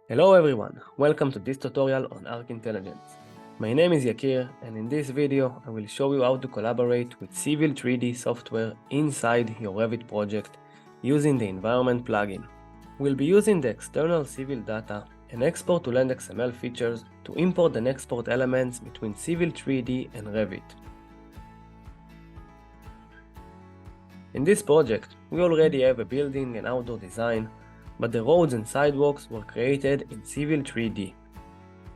Hello everyone, welcome to this tutorial on Arc Intelligence. My name is Yakir, and in this video I will show you how to collaborate with Civil3D software inside your Revit project using the environment plugin. We'll be using the external civil data and export to LandXML features to import and export elements between Civil3D and Revit. In this project, we already have a building and outdoor design, but the roads and sidewalks were created in Civil3D.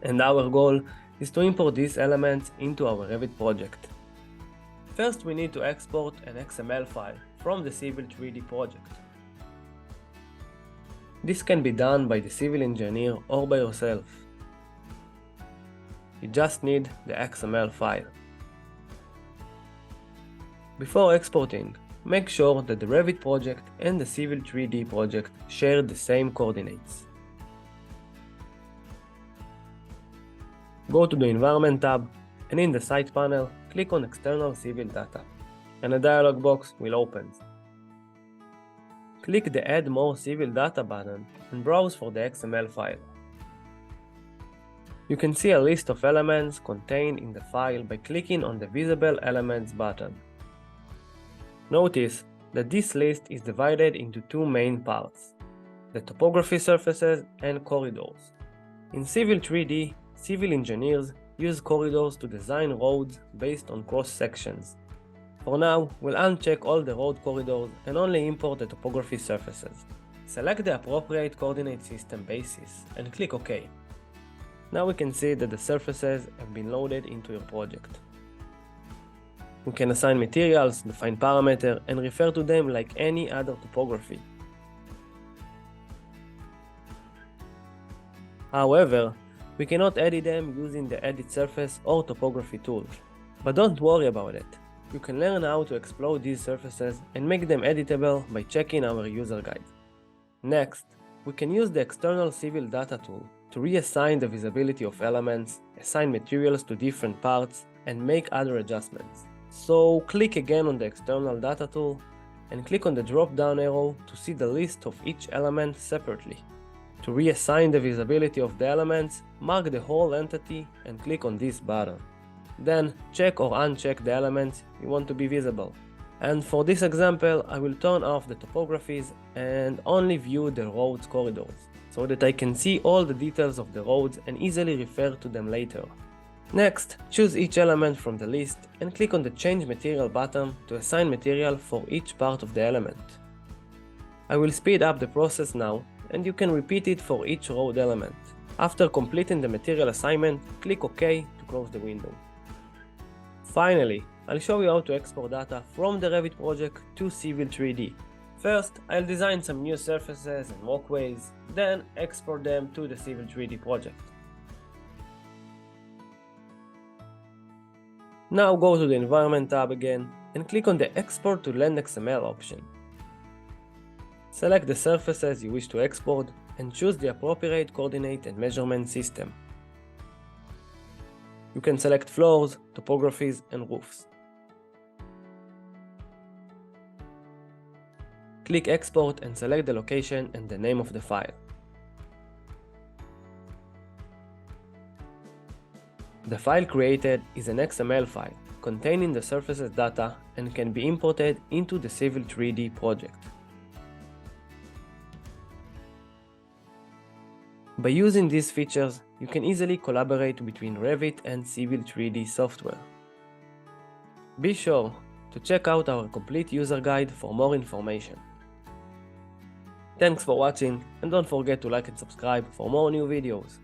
And our goal is to import these elements into our Revit project. First, we need to export an XML file from the Civil3D project. This can be done by the civil engineer or by yourself. You just need the XML file. Before exporting, make sure that the Revit project and the Civil3D project share the same coordinates. Go to the Environment tab, and in the Site panel, click on External Civil Data, and a dialog box will open. Click the Add More Civil Data button and browse for the XML file. You can see a list of elements contained in the file by clicking on the Visible Elements button. Notice that this list is divided into two main parts, the topography surfaces and corridors. In Civil3D, civil engineers use corridors to design roads based on cross-sections. For now, we'll uncheck all the road corridors and only import the topography surfaces. Select the appropriate coordinate system basis and click OK. Now we can see that the surfaces have been loaded into your project. We can assign materials, define parameters, and refer to them like any other topography. However, we cannot edit them using the Edit Surface or Topography tool. But don't worry about it. You can learn how to explode these surfaces and make them editable by checking our user guide. Next, we can use the External Civil Data tool to reassign the visibility of elements, assign materials to different parts, and make other adjustments. So click again on the External Data tool and click on the drop-down arrow to see the list of each element separately. To reassign the visibility of the elements, mark the whole entity and click on this button. Then check or uncheck the elements you want to be visible. And for this example, I will turn off the topographies and only view the roads corridors, so that I can see all the details of the roads and easily refer to them later. Next, choose each element from the list and click on the Change Material button to assign material for each part of the element. I will speed up the process now, and you can repeat it for each road element. After completing the material assignment, click OK to close the window. Finally, I'll show you how to export data from the Revit project to Civil3D. First, I'll design some new surfaces and walkways, then export them to the Civil3D project. Now go to the Environment tab again and click on the Export to LandXML option. Select the surfaces you wish to export and choose the appropriate coordinate and measurement system. You can select floors, topographies, and roofs. Click Export and select the location and the name of the file. The file created is an XML file containing the surfaces data and can be imported into the Civil3D project. By using these features, you can easily collaborate between Revit and Civil3D software. Be sure to check out our complete user guide for more information. Thanks for watching, and don't forget to like and subscribe for more new videos.